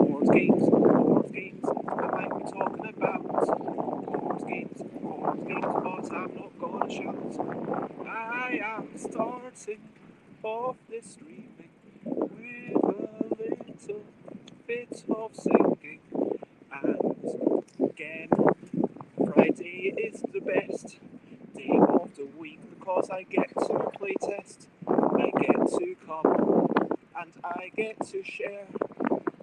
Board games, I might be talking about board games, but I'm not gonna shout. I am starting off this streaming with a little bit of singing, and again, Friday is the best day of the week because I get to play test, I get to come, and I get to share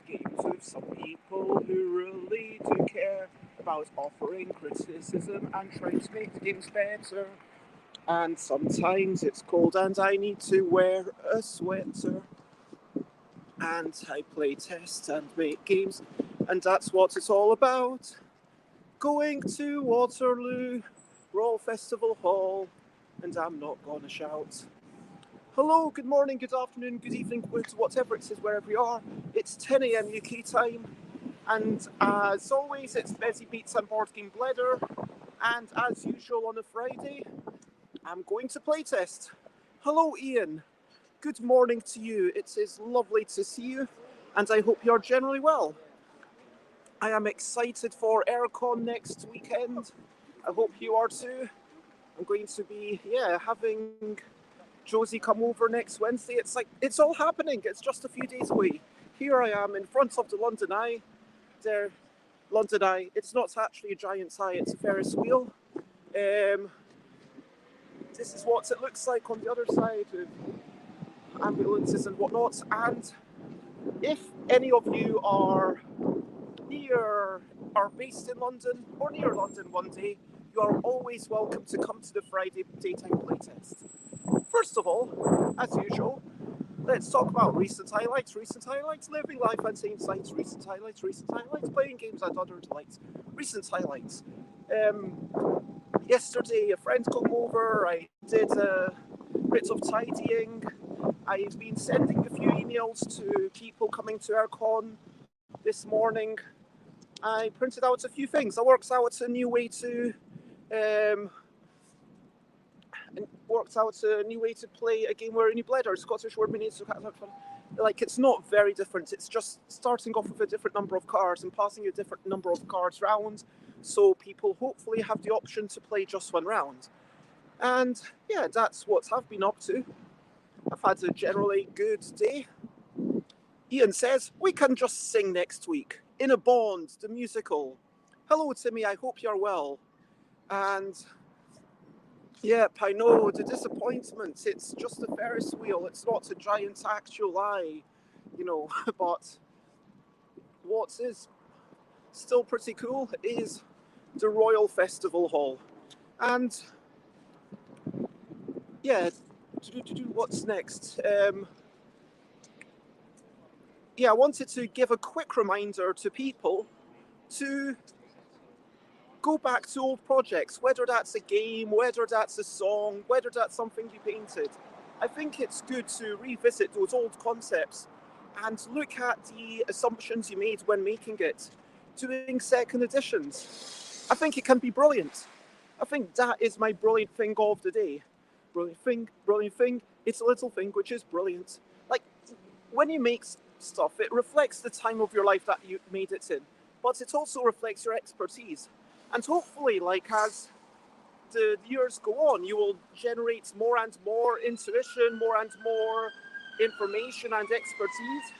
games with some people who really do care about offering criticism and trying to make the games better. And sometimes it's cold and I need to wear a sweater. And I play test and make games, and that's what it's all about. Going to Waterloo Royal Festival Hall, and I'm not gonna shout. Hello, good morning, good afternoon, good evening, whatever it is, wherever you are. It's 10 a.m. UK time, and as always, it's Bezzy Beats and Board Game Bladder. And as usual on a Friday, I'm going to playtest. Hello, Ian. Good morning to you. It is lovely to see you, and I hope you're generally well. I am excited for Aircon next weekend. I hope you are too. I'm going to be, having Josie come over next Wednesday. It's all happening. It's just a few days away. Here I am in front of the London Eye. There, London Eye. It's not actually a giant eye. It's a Ferris wheel. This is what it looks like on the other side with ambulances and whatnot. And if any of you are based in London or near London one day, you are always welcome to come to the Friday daytime playtest. First of all, as usual, let's talk about recent highlights, living life and same sites, recent highlights, playing games and other delights, recent highlights. Yesterday, a friend came over, I did a bit of tidying, I've been sending a few emails to people coming to Aircon this morning. I printed out a few things. I worked out a new way to play a game where any bladder, Scottish word meaning like it's not very different. It's just starting off with a different number of cards and passing a different number of cards round, so people hopefully have the option to play just one round. And yeah, that's what I've been up to. I've had a generally good day. Ian says we can just sing next week. In a Bond, the musical. Hello, Timmy, I hope you're well. And yep, I know the disappointment. It's just a Ferris wheel. It's not a giant actual eye, But what is still pretty cool is the Royal Festival Hall. And yeah, what's next? I wanted to give a quick reminder to people to go back to old projects, whether that's a game, whether that's a song, whether that's something you painted. I think it's good to revisit those old concepts and look at the assumptions you made when making it. Doing second editions, I think it can be brilliant. I think that is my brilliant thing of the day. Brilliant thing, it's a little thing which is brilliant. Like, when you make stuff, it reflects the time of your life that you made it in, but it also reflects your expertise. And hopefully, as the years go on, you will generate more and more intuition, more and more information and expertise,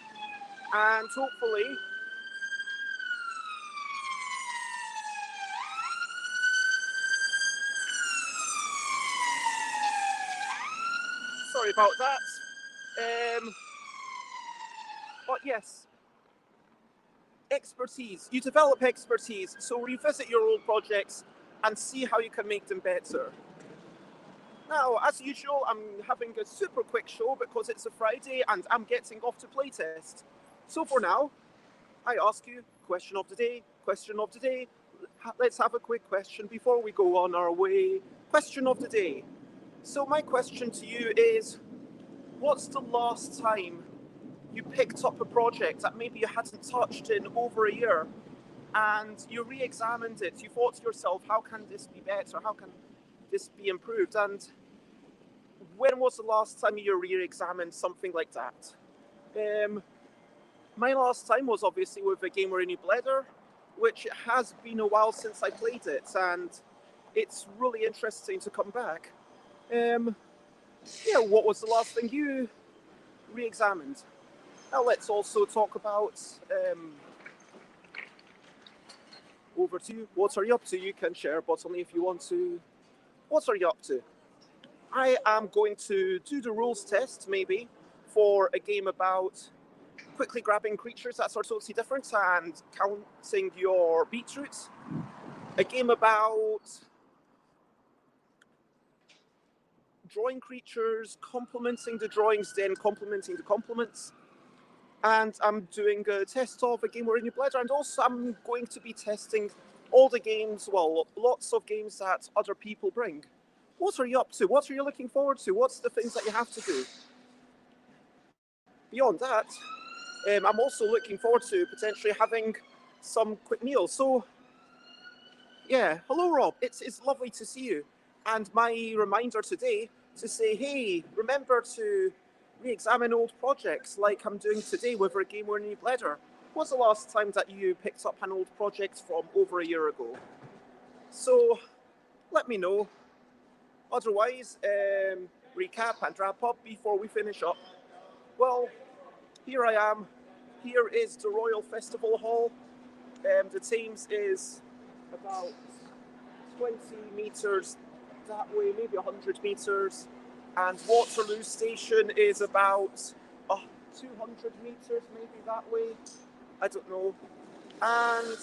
and hopefully sorry about that. But yes, expertise. You develop expertise, so revisit your old projects and see how you can make them better. Now, as usual, I'm having a super quick show because it's a Friday and I'm getting off to playtest. So for now, I ask you, question of the day. Let's have a quick question before we go on our way. question of the day. So my question to you is, what's the last time you picked up a project that maybe you hadn't touched in over a year, and you re-examined it? You thought to yourself, how can this be better? How can this be improved? And when was the last time you re-examined something like that? My last time was obviously with a game where Bladder, which has been a while since I played it, and it's really interesting to come back. What was the last thing you re-examined? Now let's also talk about over to you. What are you up to? You can share, but only if you want to. What are you up to? I am going to do the rules test, maybe, for a game about quickly grabbing creatures that are totally different and counting your beetroots. A game about drawing creatures, complementing the drawings, then complementing the complements. And I'm doing a test of a game where Bladder, and also I'm going to be testing all the games, well, lots of games that other people bring. What are you up to? What are you looking forward to? What's the things that you have to do? Beyond that, I'm also looking forward to potentially having some quick meals. So, yeah, hello Rob, it's lovely to see you. And my reminder today to say, hey, remember to re-examine old projects like I'm doing today with a game where Bladder. What's the last time that you picked up an old project from over a year ago? So, let me know. Otherwise, recap and wrap up before we finish up. Well, here I am. Here is the Royal Festival Hall. The Thames is about 20 metres that way, maybe 100 metres. And Waterloo Station is about 200 metres, maybe that way. I don't know. And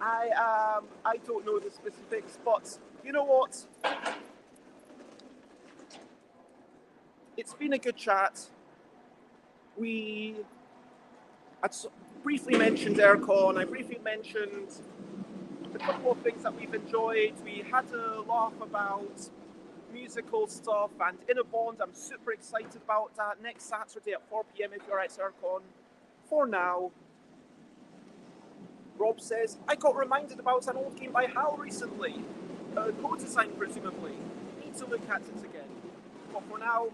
I don't know the specifics, but you know what? It's been a good chat. I briefly mentioned Aircon. I briefly mentioned a couple of things that we've enjoyed. We had a laugh about musical stuff and Inner Bond. I'm super excited about that next Saturday at 4 p.m. if you're at Aircon. For now, Rob says, I got reminded about an old game by Hal recently. Co-design, presumably. Need to look at it again. But for now,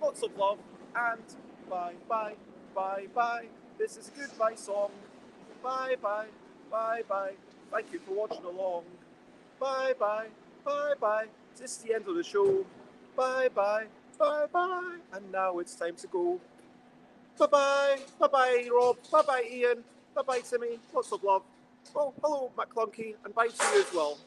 lots of love, and bye, bye, bye, bye. This is a goodbye song. Bye, bye, bye, bye. Thank you for watching along. Bye, bye, bye, bye. This is the end of the show. Bye, bye, bye, bye. And now it's time to go. Bye-bye. Bye-bye, Rob. Bye-bye, Ian. Bye-bye, Timmy. Lots of love. Oh, hello, McClunky, and bye to you as well.